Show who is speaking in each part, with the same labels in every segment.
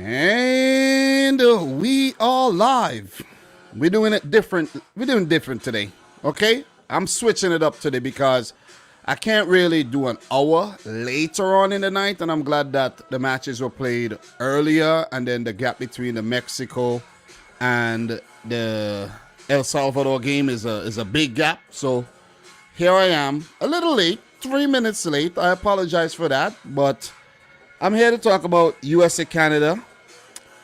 Speaker 1: And we are live. We're doing it different. We're doing different today. Okay? I'm switching it up today because I can't really do an hour later on in the night, and I'm glad that the matches were played earlier, and then the gap between the Mexico and the El Salvador game is a big gap. So here I am, a little late, 3 minutes late. I apologize for that, but I'm here to talk about USA, Canada,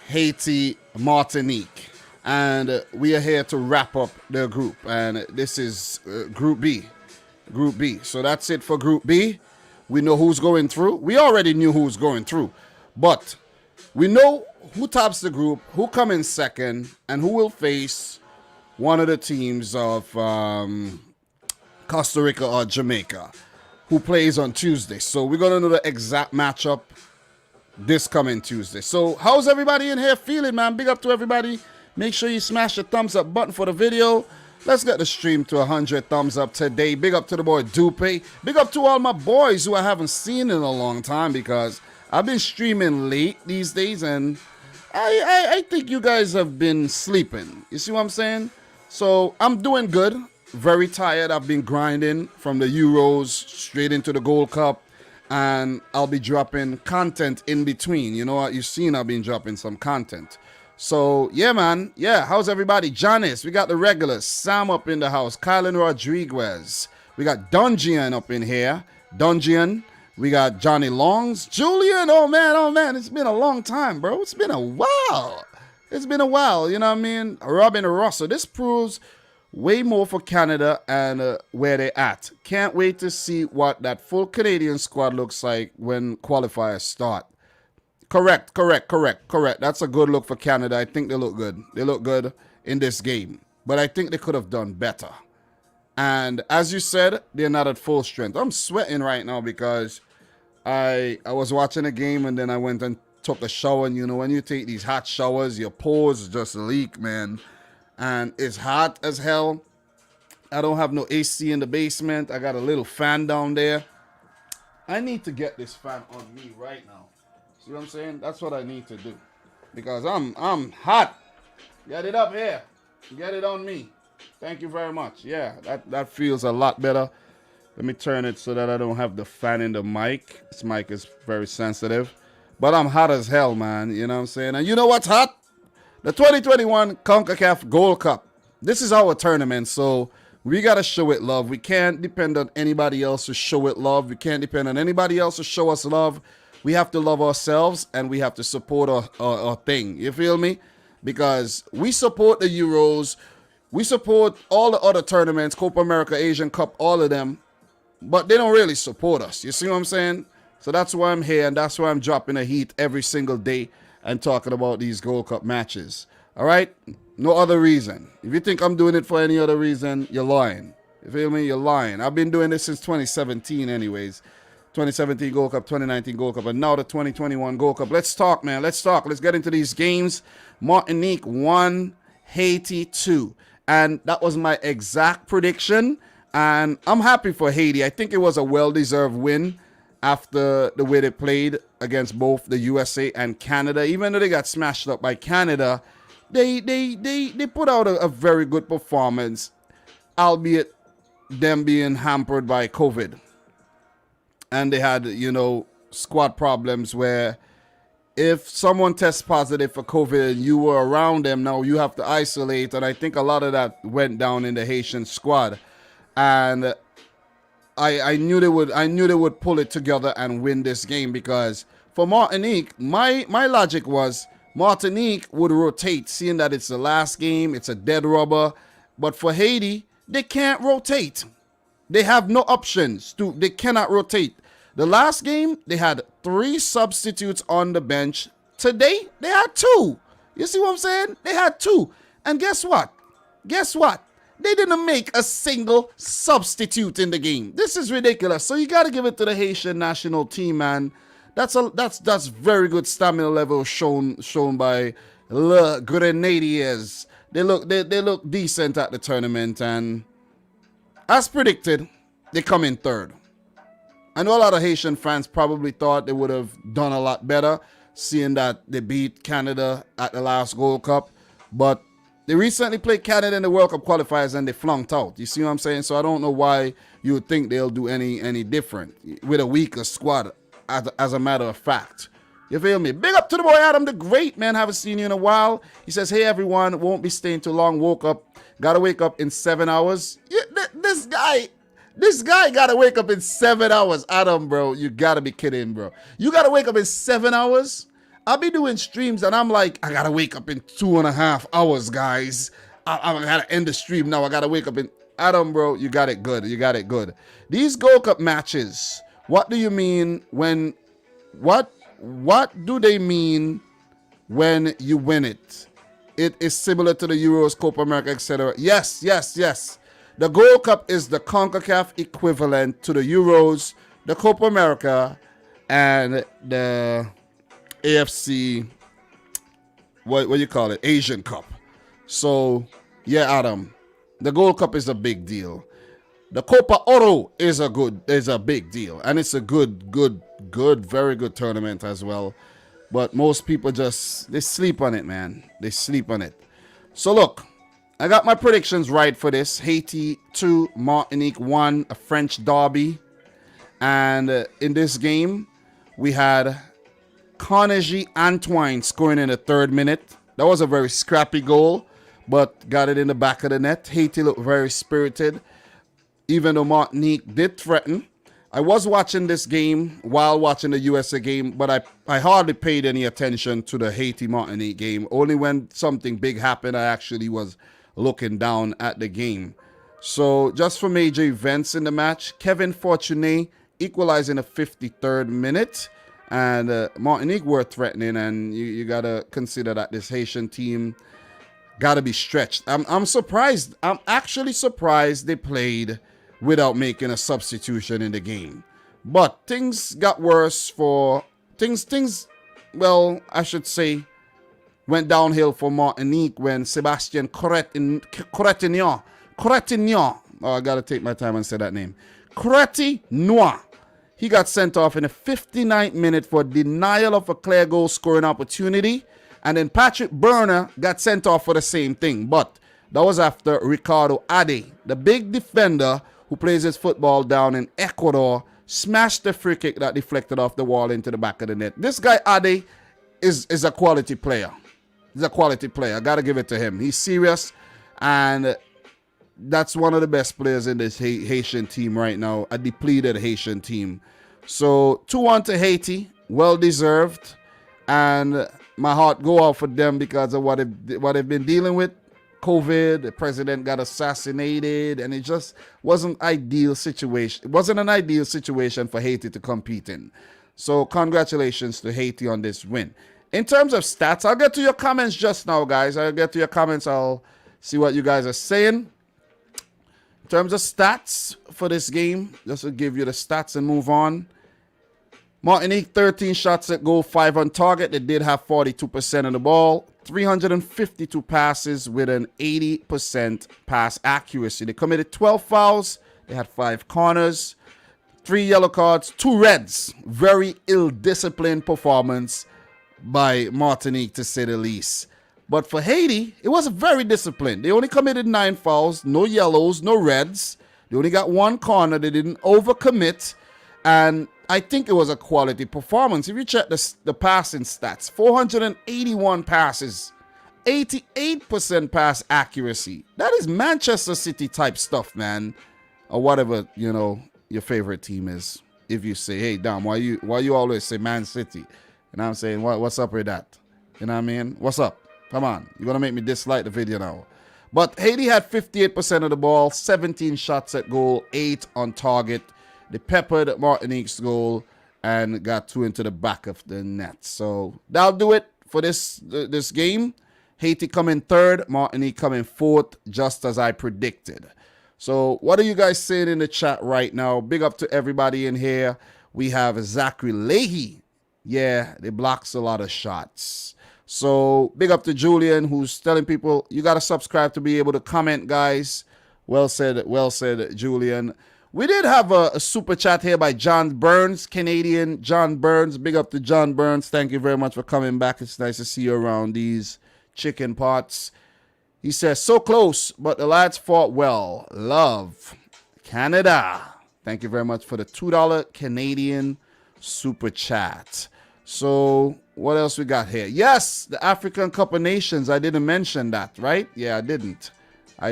Speaker 1: Haiti, Martinique, and we are here to wrap up the group, and this is Group B. Group B. So that's it for Group B. We know who's going through. We already knew who's going through, but we know who tops the group, who come in second, and who will face one of the teams of Costa Rica or Jamaica, who plays on Tuesday. So we're going to know the exact matchup this coming Tuesday. So how's everybody in here feeling, man? Big up to everybody. Make sure you smash the thumbs up button for the video. Let's get the stream to 100 thumbs up today. Big up to the boy Dupe. Big up to all my boys who I haven't seen in a long time, because I've been streaming late these days, and I think you guys have been sleeping. You see what I'm saying? So I'm doing good. Very tired. I've been grinding from the Euros straight into the Gold Cup, and I'll be dropping content in between. You know what? You've seen I've been dropping some content. So, yeah, man. Yeah, how's everybody? Janice, we got the regulars. Sam up in the house. Kylan Rodriguez. We got Dungeon up in here. Dungeon. We got Johnny Longs. Julian, oh, man. It's been a long time, bro. It's been a while. You know what I mean? Robin Russell. This proves way more for Canada and where they're at. Can't wait to see what that full Canadian squad looks like when qualifiers start. Correct. That's a good look for Canada. I think they look good. They look good in this game. But I think they could have done better. And as you said, they're not at full strength. I'm sweating right now because I was watching a game, and then I went and took a shower. And, you know, when you take these hot showers, your pores just leak, man. And it's hot as hell. I don't have no AC in the basement. I got a little fan down there. I need to get this fan on me right now. See what I'm saying? That's what I need to do, because I'm hot. Get it up here. Get it on me. Thank you very much. Yeah, that feels a lot better. Let me turn it so that I don't have the fan in the mic. This mic is very sensitive. But I'm hot as hell, man. You know what I'm saying? And you know what's hot? The 2021 CONCACAF Gold Cup. This is our tournament, so we got to show it love. We can't depend on anybody else to show it love. We can't depend on anybody else to show us love. We have to love ourselves, and we have to support our thing. You feel me? Because we support the Euros. We support all the other tournaments, Copa America, Asian Cup, all of them. But they don't really support us. You see what I'm saying? So that's why I'm here, and that's why I'm dropping a heat every single day and talking about these Gold Cup matches. All right? No other reason. If you think I'm doing it for any other reason, you're lying. You feel me? You're lying. I've been doing this since 2017 anyways. 2017 Gold Cup, 2019 Gold Cup, and now the 2021 Gold Cup. Let's talk, man. Let's talk. Let's get into these games. Martinique 1, Haiti 2. And that was my exact prediction. And I'm happy for Haiti. I think it was a well-deserved win after the way they played against both the USA and Canada. Even though they got smashed up by Canada, they put out a very good performance, albeit them being hampered by COVID. And they had, you know, squad problems where if someone tests positive for COVID and you were around them, now you have to isolate. And I think a lot of that went down in the Haitian squad. And I knew they would pull it together and win this game, because for Martinique, my logic was Martinique would rotate, seeing that it's the last game, it's a dead rubber. But for Haiti, they can't rotate. They have no options. They cannot rotate. The last game, they had 3 substitutes on the bench. Today, they had 2. You see what I'm saying? They had 2. And guess what? They didn't make a single substitute in the game. This is ridiculous. So you got to give it to the Haitian national team, man. That's very good stamina level shown by Le Grenadiers. They look decent at the tournament, and as predicted, they come in third. I know a lot of Haitian fans probably thought they would have done a lot better. seeing that they beat Canada at the last Gold Cup. But they recently played Canada in the World Cup qualifiers and they flunked out. You see what I'm saying? So I don't know why you would think they'll do any different with a weaker squad, as a matter of fact. You feel me? Big up to the boy Adam the Great, man. Haven't seen you in a while. He says, hey, everyone. Won't be staying too long. Gotta wake up in 7 hours. Yeah, this guy gotta wake up in 7 hours. Adam, bro, you gotta be kidding, bro. You gotta wake up in 7 hours? I'll be doing streams and I'm like, I gotta wake up in 2.5 hours, guys. I gotta end the stream now. I gotta wake up in... Adam, bro, you got it good. You got it good. These Gold Cup matches, what do you mean when... What do they mean when you win it? It is similar to the Euros, Copa America, etc. Yes. The Gold Cup is the CONCACAF equivalent to the Euros, the Copa America, and the AFC, what you call it, Asian Cup. So, yeah, Adam, the Gold Cup is a big deal. The Copa Oro is a big deal, and it's a good, very good tournament as well. But most people they sleep on it, man. They sleep on it. So look, I got my predictions right for this. Haiti 2, Martinique 1, a French derby. And in this game, we had Carnegie Antoine scoring in the 3rd minute. That was a very scrappy goal, but got it in the back of the net. Haiti looked very spirited, even though Martinique did threaten. I was watching this game while watching the USA game, but I hardly paid any attention to the Haiti-Martinique game. Only when something big happened, I actually was looking down at the game. So just for major events in the match, Kevin Fortuné equalizing the 53rd minute. And Martinique were threatening, and you got to consider that this Haitian team got to be stretched. I'm surprised. I'm actually surprised they played without making a substitution in the game. But things got worse for... Well, I should say, went downhill for Martinique when Sebastien Cretignan... Oh, I got to take my time and say that name. Cretignan. He got sent off in the 59th minute for denial of a clear goal scoring opportunity. And then Patrick Berner got sent off for the same thing. But that was after Ricardo Ade, the big defender who plays his football down in Ecuador, smashed the free kick that deflected off the wall into the back of the net. This guy, Ade, is a quality player. He's a quality player. I got to give it to him. He's serious, and that's one of the best players in this Haitian team right now, a depleted Haitian team. So 2-1 to Haiti, well-deserved, and my heart go out for them because of what they've been dealing with. COVID, the president got assassinated, and it just wasn't ideal situation. It wasn't an ideal situation for Haiti to compete in. So congratulations to Haiti on this win. In terms of stats, I'll get to your comments just now, guys. I'll get to your comments. I'll see what you guys are saying. In terms of stats for this game, just to give you the stats and move on. Martinique, 13 shots at goal, 5 on target. They did have 42% of the ball. 352 passes with an 80% pass accuracy. They committed 12 fouls. They had 5 corners, 3 yellow cards, 2 reds. Very ill-disciplined performance by Martinique, to say the least. But for Haiti, it was very disciplined. They only committed 9 fouls, no yellows, no reds. They only got 1 corner. They didn't overcommit. And I think it was a quality performance. If you check the passing stats, 481 passes, 88% pass accuracy. That is Manchester City type stuff, man. Or whatever, you know, your favorite team is. If you say, hey, Dom, why you always say Man City? You know what I'm saying? What's up with that? You know what I mean? What's up? Come on. You're going to make me dislike the video now. But Haiti had 58% of the ball, 17 shots at goal, 8 on target. They peppered Martinique's goal and got 2 into the back of the net. So that'll do it for this game. Haiti coming 3rd, Martinique coming 4th, just as I predicted. So what are you guys saying in the chat right now? Big up to everybody in here. We have Zachary Leahy. Yeah, they blocks a lot of shots. So big up to Julian, who's telling people you got to subscribe to be able to comment, guys. Well said, Julian. we did have a super chat here by John Burns, Canadian John Burns. Big up to John Burns. Thank you very much for coming back. It's nice to see you around these chicken pots. He says, so close, but the lads fought well. Love, Canada. Thank you very much for the $2 Canadian super chat. So what else we got here? Yes, the African Cup of Nations. I didn't mention that, right? Yeah, I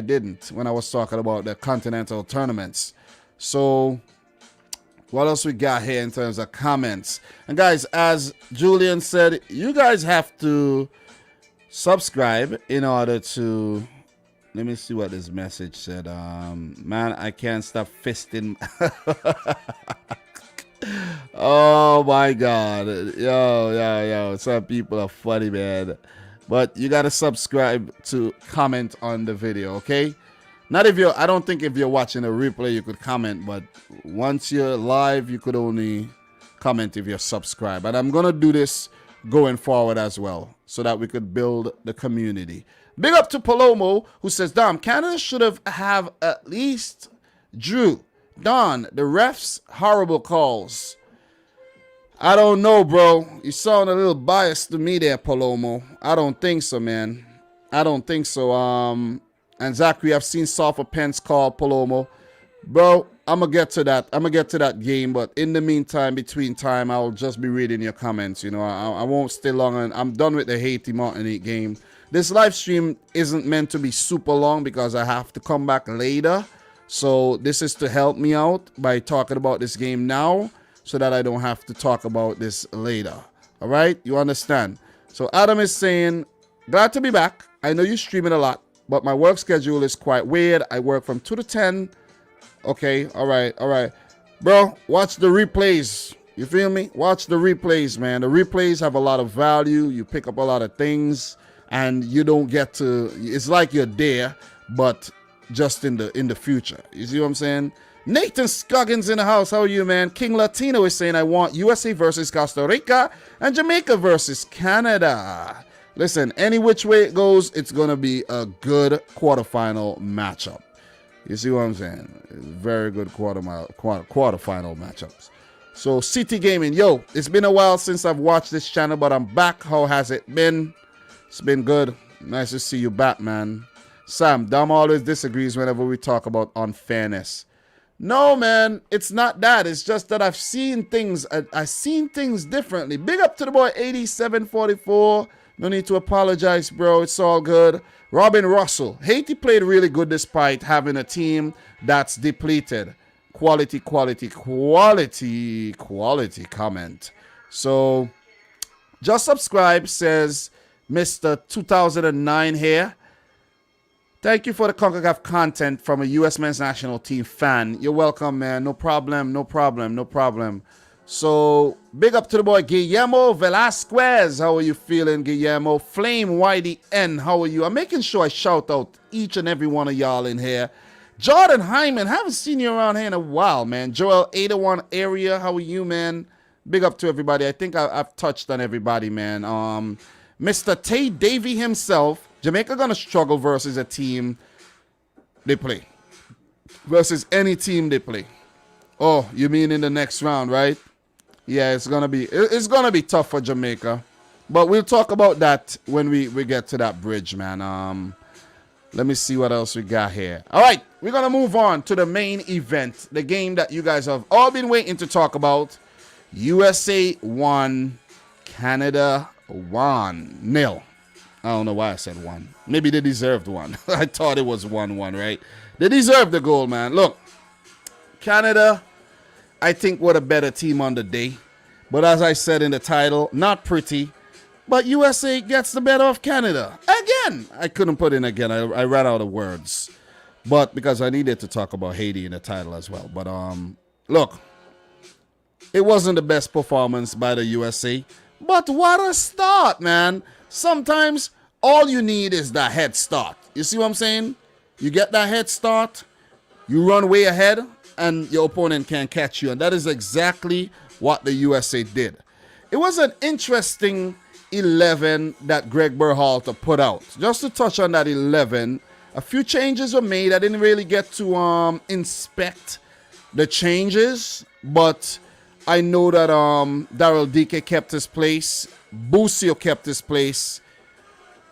Speaker 1: didn't when I was talking about the continental tournaments. So what else we got here in terms of comments? And guys, as Julian said, you guys have to subscribe in order to, let me see what this message said. Man, I can't stop fisting. Oh my God. Yo. Some people are funny, man. But you got to subscribe to comment on the video, okay? Not if you're, I don't think if you're watching a replay, you could comment. But once you're live, you could only comment if you're subscribed. And I'm going to do this going forward as well, so that we could build the community. Big up to Palomo, who says, Dom, Canada should have at least drew. Don, the refs, horrible calls. I don't know, bro. You sound a little biased to me there, Palomo. I don't think so, man. I don't think so. And Zachary, I've seen softer pens call Palomo. Bro, I'm going to get to that. I'm going to get to that game. But in the meantime, between time, I'll just be reading your comments. You know, I won't stay long. And I'm done with the Haiti Martinique game. This live stream isn't meant to be super long because I have to come back later. So this is to help me out by talking about this game now, so that I don't have to talk about this later. All right? You understand? So Adam is saying, glad to be back. I know you stream it a lot, but my work schedule is quite weird. I work from 2 to 10. Okay, all right. Bro, watch the replays. You feel me? Watch the replays, man. The replays have a lot of value. You pick up a lot of things, and you don't get to, it's like you're there, but just in the future. You see what I'm saying? Nathan Scoggins in the house. How are you, man? King Latino is saying, I want USA versus Costa Rica and Jamaica versus Canada. Listen, any which way it goes, it's going to be a good quarterfinal matchup. You see what I'm saying? Very good quarterfinal matchups. So, City Gaming. Yo, it's been a while since I've watched this channel, but I'm back. How has it been? It's been good. Nice to see you back, man. Sam, Dom always disagrees whenever we talk about unfairness. No, man, it's not that. It's just that I've seen things. I've seen things differently. Big up to the boy 8744. No need to apologize, bro. It's all good. Robin Russell. Haiti played really good despite having a team that's depleted. Quality comment. So, just subscribe, says Mr. 2009 here. Thank you for the CONCACAF content from a U.S. men's national team fan. You're welcome, man. No problem. So, big up to the boy Guillermo Velasquez. How are you feeling, Guillermo? Flame YDN, how are you? I'm making sure I shout out each and every one of y'all in here. Jordan Hyman, haven't seen you around here in a while, man. Joel 81 area, how are you, man? Big up to everybody. I think I've touched on everybody, man. Mr. Tay Davy himself. Jamaica gonna struggle versus a team they play. Versus any team they play. Oh, you mean in the next round, right? Yeah, it's gonna be tough for Jamaica. But we'll talk about that when we get to that bridge, man. Let me see what else we got here. All right, we're gonna move on to the main event, the game that you guys have all been waiting to talk about. USA won, Canada 1-0. I don't know why I said 1. Maybe they deserved 1. I thought it was 1-1, right? They deserved the goal, man. Look, Canada, I think, were a better team on the day. But as I said in the title, not pretty. But USA gets the better of Canada. Again. I couldn't put in again. I ran out of words. But because I needed to talk about Haiti in the title as well. But look, it wasn't the best performance by the USA. But what a start, man. Sometimes all you need is that head start. You see what I'm saying? You get that head start, you run way ahead, and your opponent can't catch you. And that is exactly what the USA did. It was an interesting 11 that Greg Berhalter put out. Just to touch on that 11, a few changes were made. I didn't really get to inspect the changes, but I know that Daryl Dike kept his place, Busio kept his place,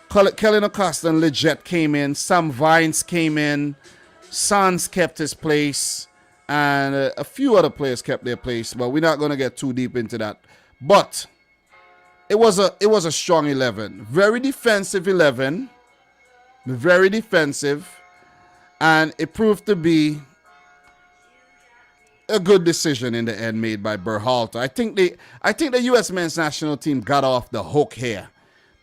Speaker 1: Kellen Acosta and Leggett came in, Sam Vines came in, Sans kept his place, and a few other players kept their place, but we're not going to get too deep into that. But it was a strong 11, very defensive 11, very defensive, and it proved to be a good decision in the end made by Berhalter. I think the U.S. men's national team got off the hook here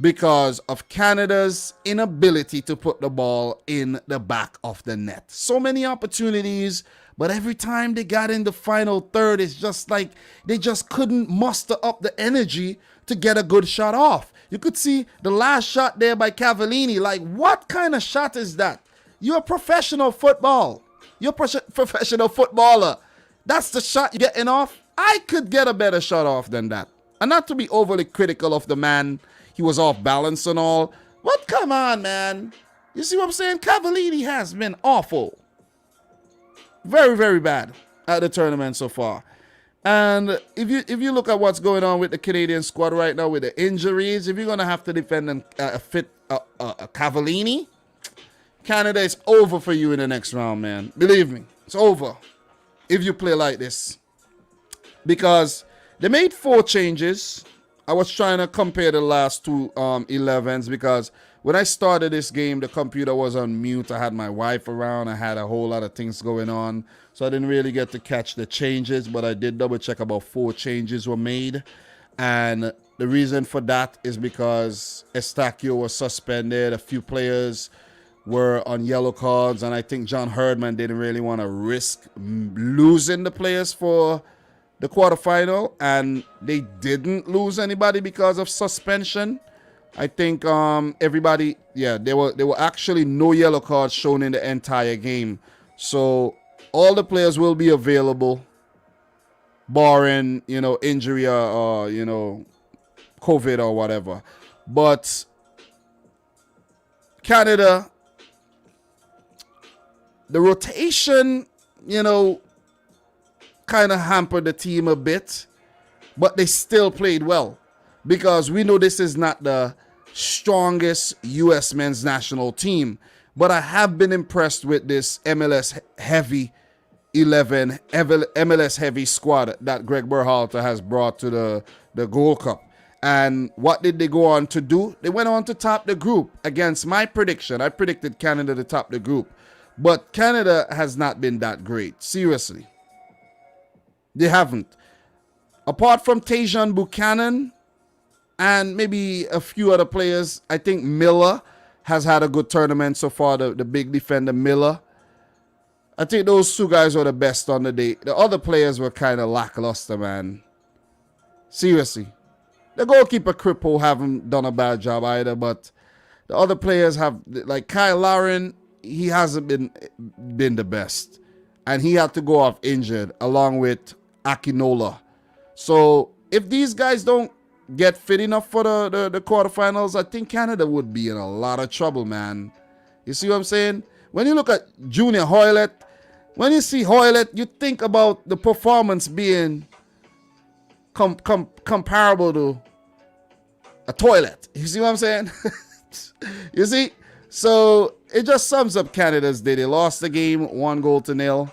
Speaker 1: because of Canada's inability to put the ball in the back of the net. So many opportunities, but every time they got in the final third, it's just like they just couldn't muster up the energy to get a good shot off. You could see the last shot there by Cavallini. Like, what kind of shot is that? You're a professional football. You're a professional footballer. That's the shot you're getting off. I could get a better shot off than that. And not to be overly critical of the man. He was off balance and all. But come on, man. You see what I'm saying? Cavallini has been awful. Very, very bad at the tournament so far. And if you look at what's going on with the Canadian squad right now with the injuries, if you're going to have to defend a fit Cavallini, Canada is over for you in the next round, man. Believe me, it's over if you play like this. Because they made 4 changes. I was trying to compare the last two 11s because when I started this game, the computer was on mute. I had my wife around. I had a whole lot of things going on. So I didn't really get to catch the changes, but I did double check about 4 changes were made. And the reason for that is because Estacio was suspended. A few players were on yellow cards, and I think John Herdman didn't really want to risk losing the players for the quarterfinal, and they didn't lose anybody because of suspension. I think everybody, there were actually no yellow cards shown in the entire game. So all the players will be available, barring, injury or COVID or whatever. But Canada, the rotation, kind of hampered the team a bit, but they still played well because we know this is not the strongest U.S. men's national team, but I have been impressed with this MLS heavy 11, MLS heavy squad that Greg Berhalter has brought to the Gold Cup. And what did they go on to do? They went on to top the group against my prediction. I predicted Canada to top the group, but Canada has not been that great. Seriously. They haven't. Apart from Tajon Buchanan and maybe a few other players, I think Miller has had a good tournament so far, the big defender Miller. I think those 2 guys were the best on the day. The other players were kind of lackluster, man. Seriously. The goalkeeper Kripo haven't done a bad job either, but the other players have, like Kyle Lauren, he hasn't been the best. And he had to go off injured along with Akinola. So if these guys don't get fit enough for the quarterfinals, I think Canada would be in a lot of trouble, man. You see what I'm saying? When you look at Junior Hoylett, when you see Hoylett, you think about the performance being comparable to a toilet. You see what I'm saying? You see? So it just sums up Canada's day. They lost the game 1-0.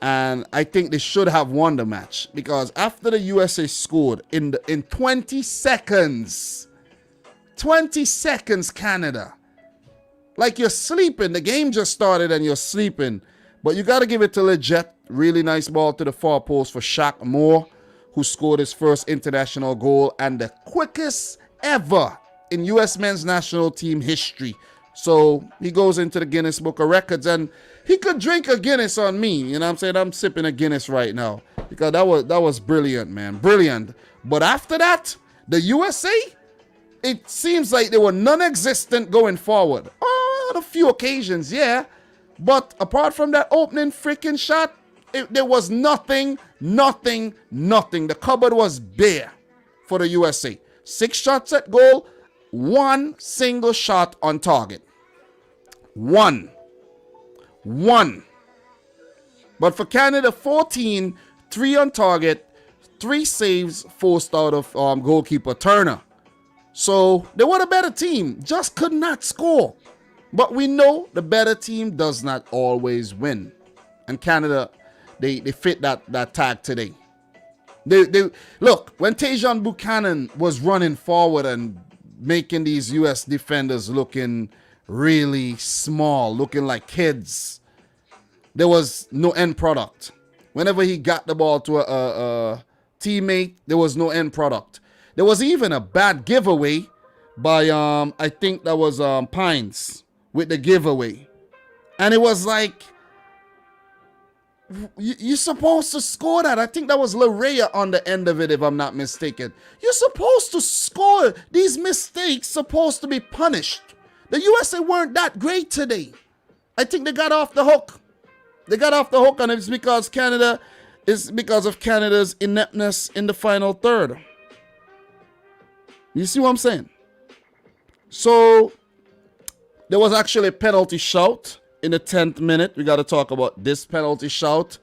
Speaker 1: And I think they should have won the match because after the USA scored in 20 seconds, Canada, like you're sleeping. The game just started and you're sleeping. But you got to give it to Leggett. Really nice ball to the far post for Shaq Moore, who scored his first international goal and the quickest ever in U.S. men's national team history. So he goes into the Guinness Book of Records, and he could drink a Guinness on me. You know what I'm saying? I'm sipping a Guinness right now because that was brilliant, man. Brilliant. But after that, the USA, it seems like they were non-existent going forward. On a few occasions, yeah. But apart from that opening freaking shot, there was nothing. The cupboard was bare for the USA. 6 shots at goal, 1 single shot on target. One. But for Canada, 14, 3 on target, 3 saves forced out of goalkeeper Turner. So they were the better team, just could not score. But we know the better team does not always win. And Canada, they fit that tag today. They look, when Tajon Buchanan was running forward and making these U.S. defenders looking really small, looking like kids, there was no end product. Whenever he got the ball to a teammate, there was no end product. There was even a bad giveaway by I think that was Pines with the giveaway, and it was like, you're supposed to score that. I think that was Larea on the end of it, if I'm not mistaken. You're supposed to score. These mistakes supposed to be punished. The USA weren't that great today. I think they got off the hook. They got off the hook, and it's because of Canada's ineptness in the final third. You see what I'm saying? So there was actually a penalty shout in the 10th minute. We got to talk about this penalty shout.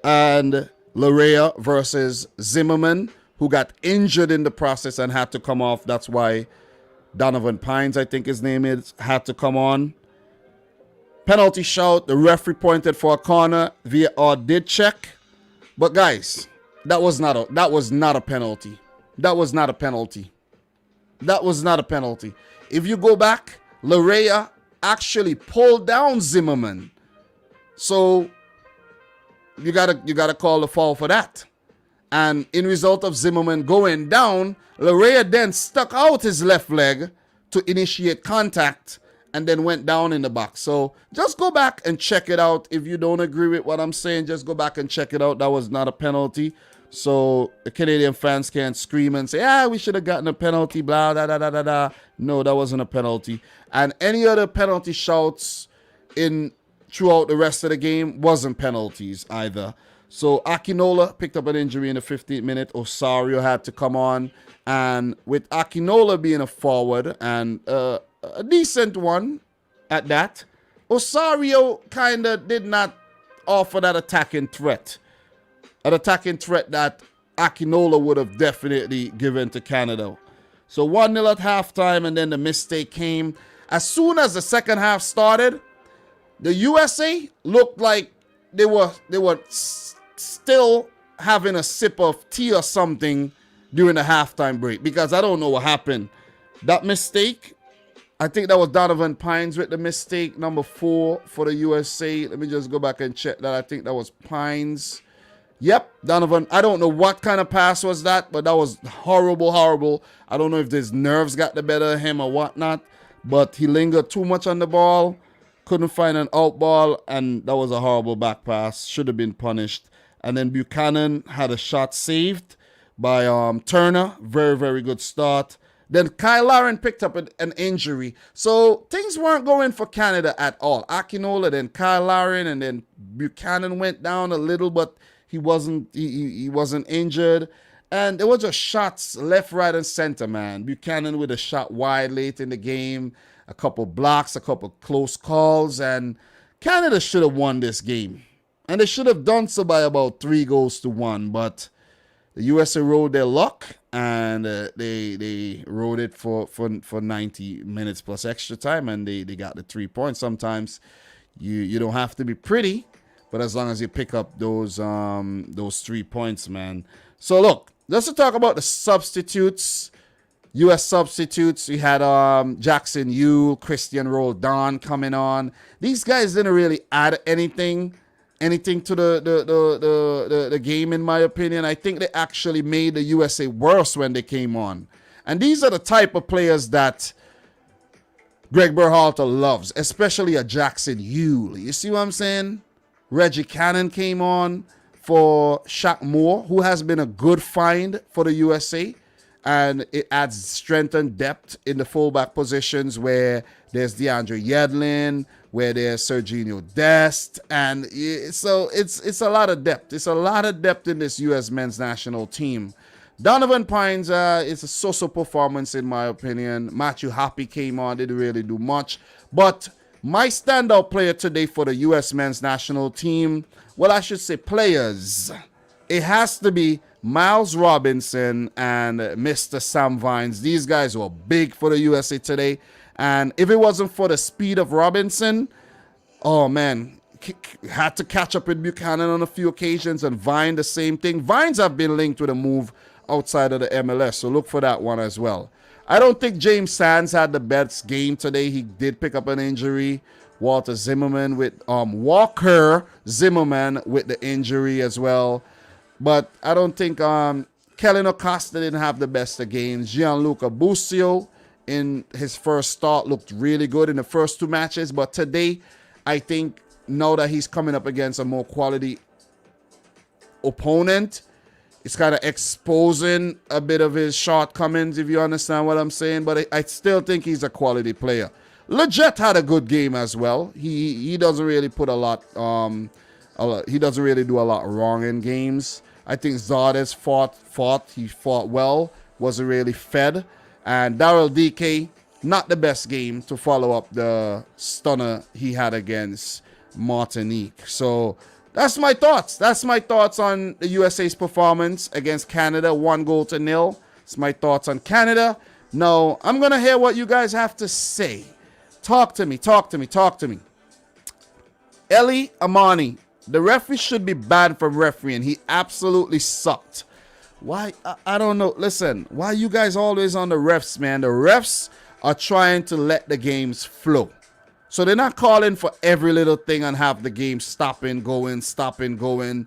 Speaker 1: And Larea versus Zimmerman, who got injured in the process and had to come off. That's why Donovan Pines, I think his name is, had to come on. Penalty shout. The referee pointed for a corner. VAR did check. But guys, that was not a penalty. That was not a penalty. That was not a penalty. If you go back, Larea actually pulled down Zimmerman. So you gotta call the foul for that. And in result of Zimmerman going down, Larea then stuck out his left leg to initiate contact and then went down in the box. So just go back and check it out. If you don't agree with what I'm saying, just go back and check it out. That was not a penalty. So the Canadian fans can't scream and say, we should have gotten a penalty, blah, da, da, da, da, da. No, that wasn't a penalty. And any other penalty shouts throughout the rest of the game wasn't penalties either. So Akinola picked up an injury in the 15th minute. Osorio had to come on. And with Akinola being a forward and a decent one at that, Osorio kind of did not offer that attacking threat. An attacking threat that Akinola would have definitely given to Canada. So 1-0 at halftime, and then the mistake came. As soon as the second half started, the USA looked like they were still having a sip of tea or something during the halftime break, because I don't know what happened. That mistake, I think that was Donovan Pines with the mistake, number 4 for the USA. Let me just go back and check that. I think that was Pines. Yep, Donovan. I don't know what kind of pass was that, but that was horrible, horrible. I don't know if his nerves got the better of him or whatnot, but he lingered too much on the ball, couldn't find an out ball, and that was a horrible back pass. Should have been punished. And then Buchanan had a shot saved by Turner. Very, very good start. Then Kyle Larin picked up an injury. So things weren't going for Canada at all. Akinola, then Kyle Larin, and then Buchanan went down a little, but he wasn't injured. And there were just shots left, right, and center, man. Buchanan with a shot wide late in the game, a couple blocks, a couple close calls, and Canada should have won this game. And they should have done so by about 3-1, but the USA rode their luck, and they rode it for 90 minutes plus extra time, and they got the 3 points. Sometimes you don't have to be pretty, but as long as you pick up those 3 points, man. So look, just to talk about the substitutes, U.S. substitutes, we had Jackson Yule, Christian Roldan coming on. These guys didn't really add anything to the game, in my opinion. I think they actually made the USA worse when they came on. And these are the type of players that Greg Berhalter loves, especially a Jackson Yule. You see what I'm saying? Reggie Cannon came on for Shaq Moore, who has been a good find for the USA. And it adds strength and depth in the fullback positions where there's DeAndre Yedlin, where there's Serginho Dest. And so it's a lot of depth. It's a lot of depth in this U.S. men's national team. Donovan Pines, it's a so-so performance in my opinion. Matthew Happy came on, didn't really do much. But My standout player today for the U.S. men's national team, well, I should say players, it has to be Miles Robinson and Mr. Sam Vines. These guys were big for the USA today. And if it wasn't for the speed of Robinson, oh man, had to catch up with Buchanan on a few occasions, and Vine the same thing. Vines have been linked with a move outside of the MLS, so look for that one as well. I don't think James Sands had the best game today. He did pick up an injury. Walker Zimmerman with the injury as well. But I don't think Kellen Acosta didn't have the best of games. Gianluca Busio in his first start looked really good in the first two matches. But today, I think now that he's coming up against a more quality opponent, it's kind of exposing a bit of his shortcomings, if you understand what I'm saying. But I still think he's a quality player. Leggett had a good game as well. He doesn't really put a lot. He doesn't really do a lot wrong in games. I think Zardes fought. He fought well. Wasn't really fed. And Daryl DK, not the best game to follow up the stunner he had against Martinique. So that's my thoughts. That's my thoughts on the USA's performance against Canada, 1-0. It's my thoughts on Canada. Now, I'm going to hear what you guys have to say. Talk to me. Eli Amani, the referee should be banned from refereeing. He absolutely sucked. Why? I don't know. Listen, why you guys always on the refs, man? The refs are trying to let the games flow. So they're not calling for every little thing and have the game stop and going.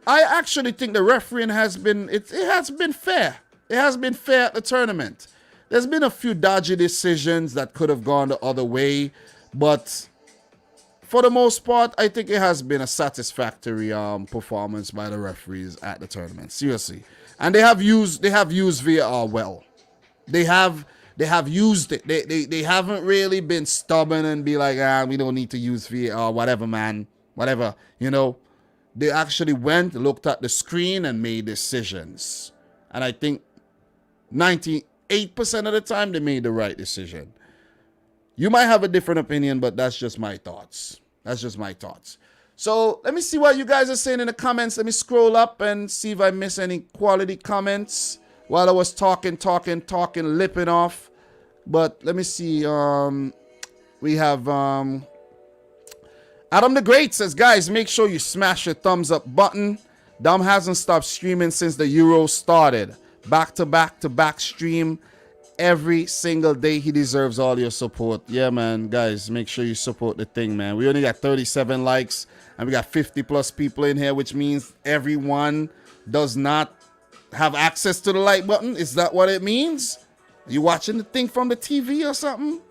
Speaker 1: I actually think the refereeing has been, it has been fair. It has been fair at the tournament. There's been a few dodgy decisions that could have gone the other way, but for the most part, I think it has been a satisfactory performance by the referees at the tournament. Seriously. And they have used VAR well. They have used it. They haven't really been stubborn and be like, we don't need to use VAR, whatever, man. Whatever, They actually went, looked at the screen, and made decisions. And I think 98% of the time, they made the right decision. You might have a different opinion, but that's just my thoughts. So let me see what you guys are saying in the comments. Let me scroll up and see if I miss any quality comments while I was talking, lipping off. But let me see. We have Adam the Great says, guys, make sure you smash your thumbs up button. Dom hasn't stopped streaming since the Euro started. Back to back stream every single day. He deserves all your support. Yeah, man, guys, make sure you support the thing, man. We only got 37 likes and we got 50 plus people in here, which means everyone does not have access to the like button. Is that what it means? Are you watching the thing from the TV or something?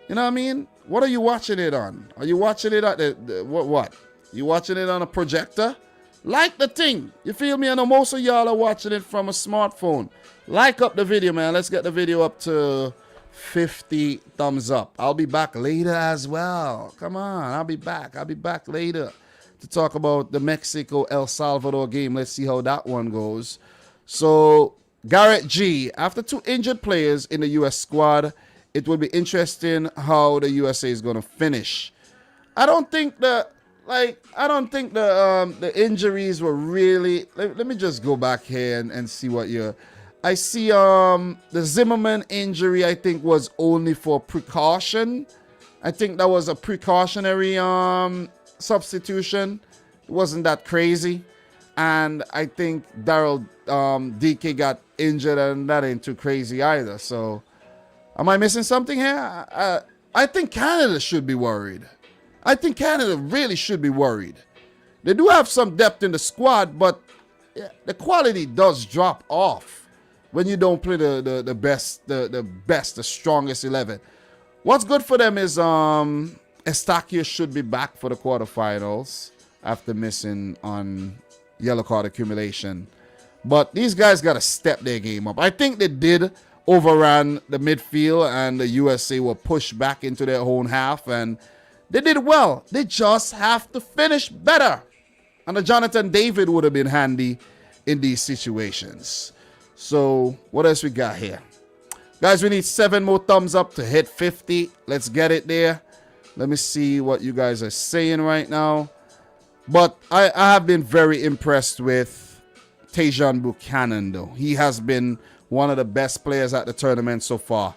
Speaker 1: You know what I mean? What are you watching it on? Are you watching it at what? You watching it on a projector? Like the thing. You feel me? I know most of y'all are watching it from a smartphone. Like up the video, man. Let's get the video up to 50 thumbs up. I'll be back later as well. Come on. I'll be back later to talk about the Mexico-El Salvador game. Let's see how that one goes. So, Garrett G. After 2 injured players in the U.S. squad, it will be interesting how the USA is going to finish. I don't think the injuries were really. Let me just go back here and see what you're. I see the Zimmerman injury, I think, was only for precaution. I think that was a precautionary substitution. It wasn't that crazy. And I think Daryl DK got injured, and that ain't too crazy either. So, am I missing something here? I think Canada should be worried. I think Canada really should be worried. They do have some depth in the squad, but the quality does drop off when you don't play the best, the strongest 11. What's good for them is Estacio should be back for the quarterfinals after missing on yellow card accumulation. But these guys got to step their game up. I think they did overrun the midfield, and the USA were pushed back into their own half, and they did well. They just have to finish better. And the Jonathan David would have been handy in these situations. So, what else we got here? Guys, we need 7 more thumbs up to hit 50. Let's get it there. Let me see what you guys are saying right now. But I have been very impressed with Tajon Buchanan, though. He has been one of the best players at the tournament so far.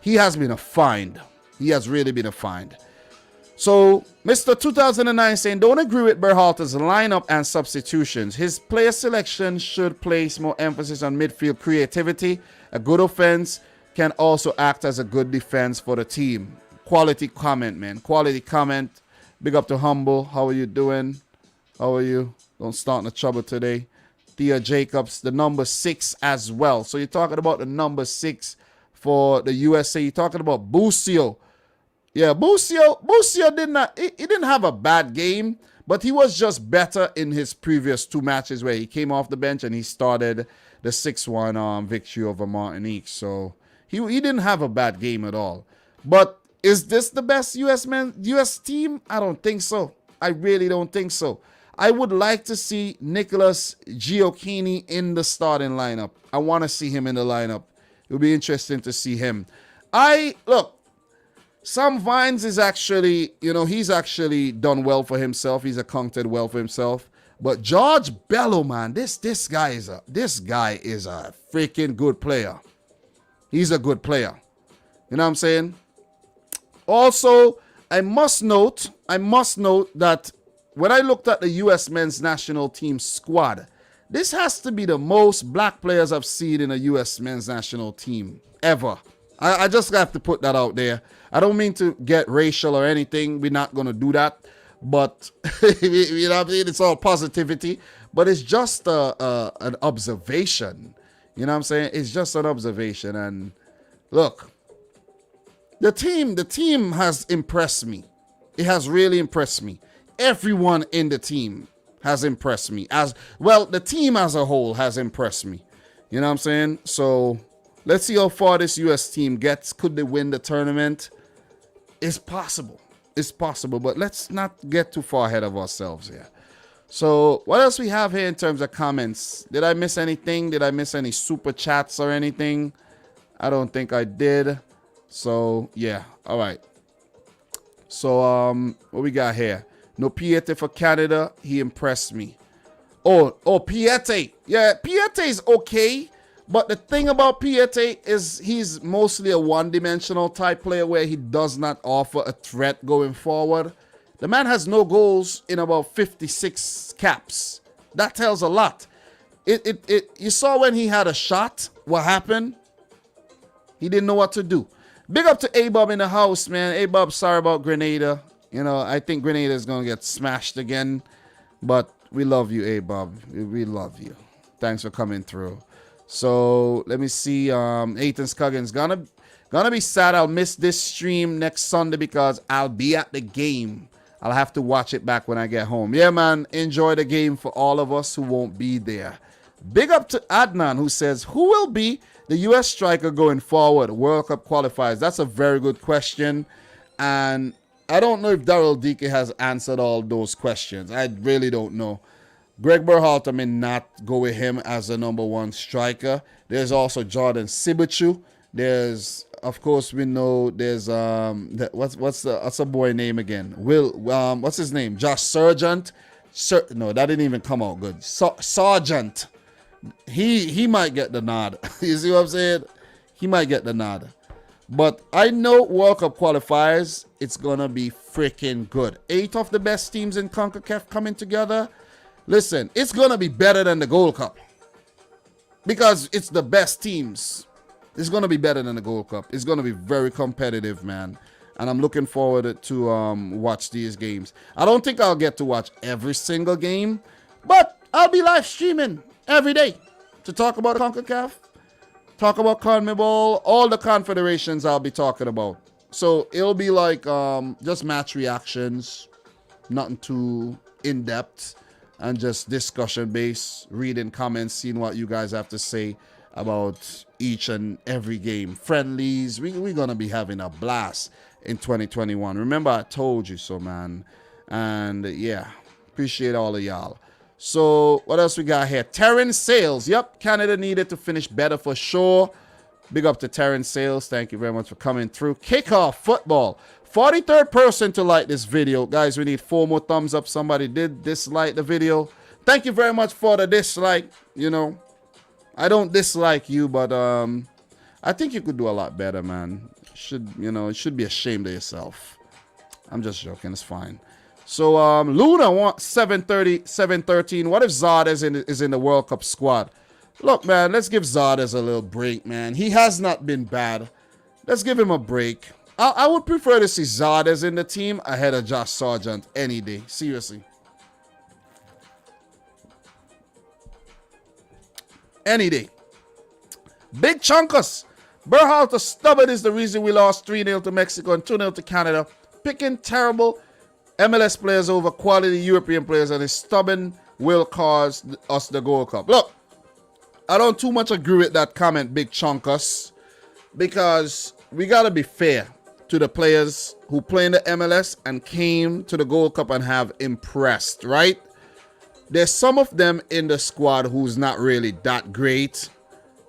Speaker 1: He has been a find. He has really been a find. So, Mr. 2009 saying, don't agree with Berhalter's lineup and substitutions. His player selection should place more emphasis on midfield creativity. A good offense can also act as a good defense for the team. Quality comment, man. Quality comment. Big up to Humble. How are you doing? How are you? Don't start no trouble today. Thea Jacobs, the number 6 as well. So you're talking about the number 6 for the USA. You're talking about Busio. Yeah, Busio didn't have a bad game, but he was just better in his previous 2 matches where he came off the bench and he started the 6-1 victory over Martinique. So he didn't have a bad game at all. But is this the best US team? I don't think so. I really don't think so. I would like to see Nicholas Gioacchini in the starting lineup. I want to see him in the lineup. It would be interesting to see him. Sam Vines is actually, he's actually done well for himself. He's accounted well for himself. But George Bello, man, this guy is a freaking good player. He's a good player. You know what I'm saying? Also, I must note that when I looked at the U.S. men's national team squad, this has to be the most black players I've seen in a U.S. men's national team ever. I just have to put that out there. I don't mean to get racial or anything. We're not going to do that. But, you know what I mean? It's all positivity. But it's just an observation. You know what I'm saying? It's just an observation. And look, the team has impressed me. It has really impressed me. Everyone in the team has impressed me. As well, the team as a whole has impressed me. You know what I'm saying? So let's see how far this U.S. team gets. Could they win the tournament? It's possible. It's possible, but let's not get too far ahead of ourselves here. So what else we have here in terms of comments? Did I miss anything? Did I miss any super chats or anything? I don't think I did. So yeah, all right. So what we got here? No Piette for Canada. He impressed me. Oh, Piette. Yeah, Piette is okay. But the thing about Piette is he's mostly a one-dimensional type player where he does not offer a threat going forward. The man has no goals in about 56 caps. That tells a lot. You saw when he had a shot, what happened? He didn't know what to do. Big up to A-Bob in the house, man. A-Bob, sorry about Grenada. I think Grenada is going to get smashed again. But we love you, A-Bob. We love you. Thanks for coming through. So let me see. Ethan Scoggins gonna be sad. I'll miss this stream next Sunday because I'll be at the game. I'll have to watch it back when I get home. Yeah, man. Enjoy the game for all of us who won't be there. Big up to Adnan who says, who will be the U.S. striker going forward? World Cup qualifiers. That's a very good question. And I don't know if Daryl Dike has answered all those questions. I really don't know. Greg Berhalter may not go with him as the number 1 striker. There's also Jordan Sibichu. There's, of course, we know there's what's a boy name again? What's his name? Josh Sargent. No, that didn't even come out good. Sargent. He might get the nod. You see what I'm saying? He might get the nod. But I know World Cup qualifiers, it's gonna be freaking good. 8 of the best teams in CONCACAF coming together. Listen, it's going to be better than the Gold Cup because it's the best teams. It's going to be better than the Gold Cup. It's going to be very competitive, man. And I'm looking forward to watch these games. I don't think I'll get to watch every single game, but I'll be live streaming every day to talk about CONCACAF, talk about CONMEBOL, all the confederations I'll be talking about. So it'll be like just match reactions, nothing too in-depth. And just discussion based, reading comments, seeing what you guys have to say about each and every game. Friendlies, we're going to be having a blast in 2021. Remember, I told you so, man. And yeah, appreciate all of y'all. So what else we got here? Terrence Sales. Yep, Canada needed to finish better for sure. Big up to Terrence Sales. Thank you very much for coming through. Kickoff football. 43rd person to like this video. Guys, we need 4 more thumbs up. Somebody did dislike the video. Thank you very much for the dislike. You know, I don't dislike you, but I think you could do a lot better, man. You should be ashamed of yourself. I'm just joking. It's fine. So Luna wants 713. What if Zardes is in the World Cup squad? Look, man, let's give Zardes a little break, man. He has not been bad. Let's give him a break. I would prefer to see Zardes in the team ahead of Josh Sargent any day. Seriously. Any day. Big Chunkus. Berhalter stubborn is the reason we lost 3-0 to Mexico and 2-0 to Canada. Picking terrible MLS players over quality European players, and his stubborn will cause us the Gold Cup. Look, I don't too much agree with that comment, Big Chunkus, because we got to be fair to the players who play in the MLS and came to the Gold Cup and have impressed, right? There's some of them in the squad who's not really that great,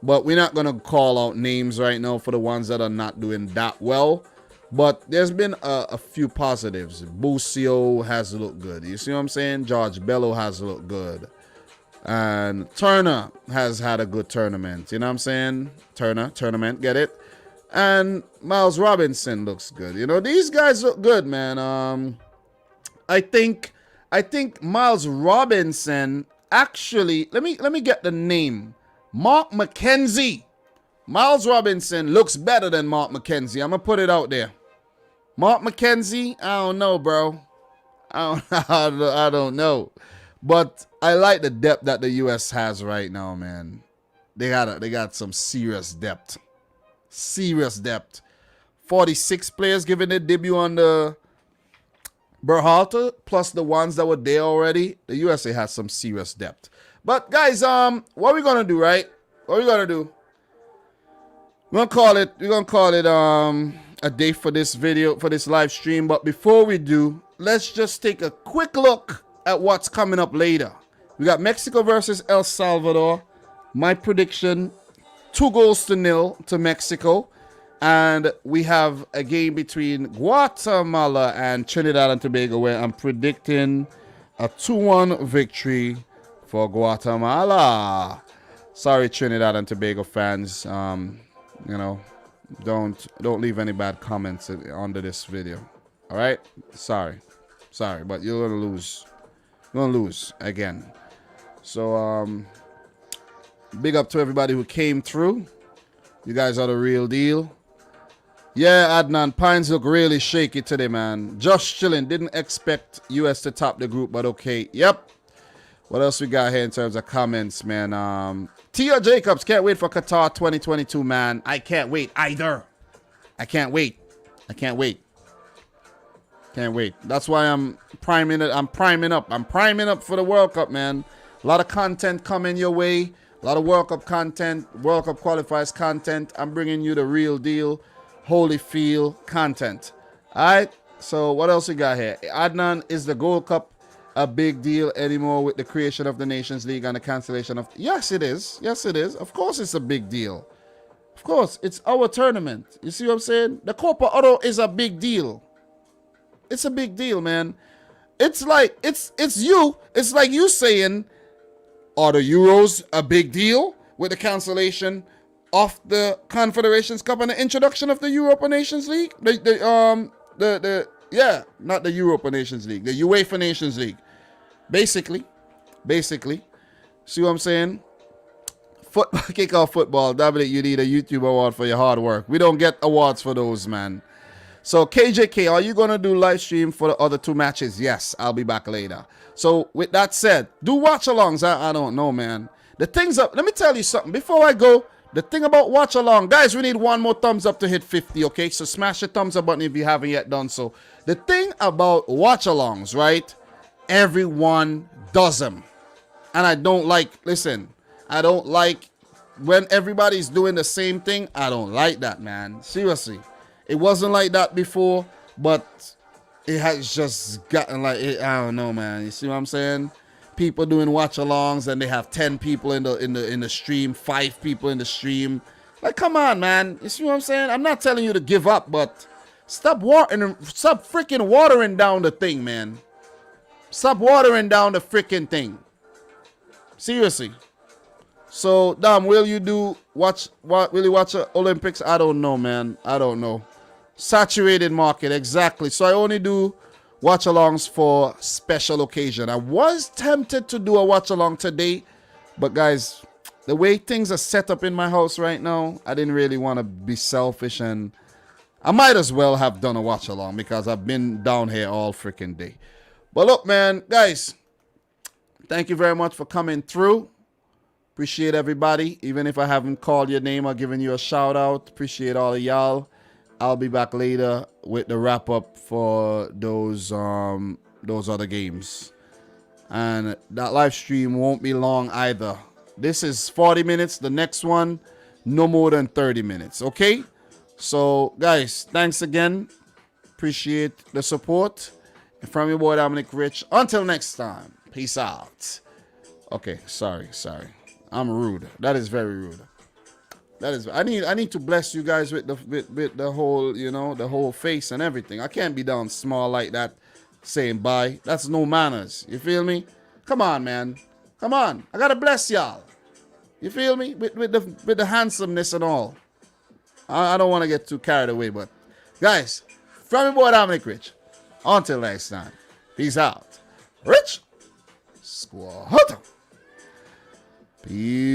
Speaker 1: but we're not going to call out names right now for the ones that are not doing that well. But there's been a few positives. Busio has looked good. You see what I'm saying? George Bello has looked good. And Turner has had a good tournament. You know what I'm saying? Tournament, get it? And Miles Robinson looks good. You know, these guys look good, man. I think Miles Robinson actually, let me get the name. Mark McKenzie. Miles Robinson looks better than Mark McKenzie. I'm going to put it out there. Mark McKenzie, I don't know, bro. I don't know. But I like the depth that the U.S. has right now, man. They got some serious depth. Serious depth. 46 players giving their debut on the Berhalter, plus the ones that were there already. The USA has some serious depth. But guys, what we gonna do, right? What we gonna do? We're gonna call it a day for this video, for this live stream. But before we do, let's just take a quick look at what's coming up later. We got Mexico versus El Salvador. My prediction, 2-0 to Mexico. And we have a game between Guatemala and Trinidad and Tobago where I'm predicting a 2-1 victory for Guatemala. Sorry, Trinidad and Tobago fans. You know, don't leave any bad comments under this video. All right? Sorry, but you're gonna lose. You're gonna lose again. So big up to everybody who came through. You guys are the real deal. Yeah, Adnan, Pines look really shaky today, man. Just chilling. Didn't expect US to top the group, but okay. Yep. What else we got here in terms of comments, man? Tia Jacobs, can't wait for Qatar 2022, man. I can't wait either. I can't wait. Can't wait. That's why I'm priming it. I'm priming up for the World Cup, man. A lot of content coming your way. A lot of World Cup content, World Cup qualifiers content. I'm bringing you the real deal, Holyfield content. All right. So what else we got here? Adnan, is the Gold Cup a big deal anymore with the creation of the Nations League and the cancellation of? Yes, it is. Yes, it is. Of course, it's a big deal. Of course, it's our tournament. You see what I'm saying? The Copa Oro is a big deal. It's a big deal, man. It's like it's like you saying, are the Euros a big deal with the cancellation of the Confederations Cup and the introduction of the Europa Nations League? Yeah, not the Europa Nations League, the UEFA Nations League. Basically. See what I'm saying? Kickoff football. Dominic, you need a YouTube award for your hard work. We don't get awards for those, man. So KJK, are you going to do live stream for the other 2 matches? Yes, I'll be back later. So with that said, do watch-alongs. I don't know, man. The thing's up. Let me tell you something. Before I go, the thing about watch-along, guys, we need 1 more thumbs up to hit 50, okay? So smash the thumbs up button if you haven't yet done so. The thing about watch-alongs, right? Everyone does them. And I don't like, listen, I don't like when everybody's doing the same thing. I don't like that, man. Seriously. It wasn't like that before, but it has just gotten like, I don't know, man. You see what I'm saying? People doing watch-alongs and they have 10 people in the stream, 5 people in the stream. Like, come on, man. You see what I'm saying? I'm not telling you to give up, but Stop freaking watering down the thing, man. Stop watering down the freaking thing. Seriously. So, Dom, will you watch Olympics? I don't know, man. I don't know. Saturated market, exactly. So I only do watch-alongs for special occasion. I was tempted to do a watch-along today, but guys, the way things are set up in my house right now, I didn't really want to be selfish, and I might as well have done a watch-along because I've been down here all freaking day. But look, man, guys, thank you very much for coming through. Appreciate everybody. Even if I haven't called your name or given you a shout out, appreciate all of y'all. I'll be back later with the wrap up for those other games. And that live stream won't be long either. This is 40 minutes. The next one, no more than 30 minutes. Okay? So, guys, thanks again. Appreciate the support. And from your boy Dominic Rich. Until next time. Peace out. Okay, sorry. I'm rude. That is very rude. That is. I need to bless you guys with the whole, the whole face and everything. I can't be down small like that, saying bye. That's no manners. You feel me? Come on, man. Come on. I gotta bless y'all. You feel me? With the handsomeness and all. I don't want to get too carried away, but guys, from your boy Dominic Rich. Until next time. Peace out. Rich Squad. Peace.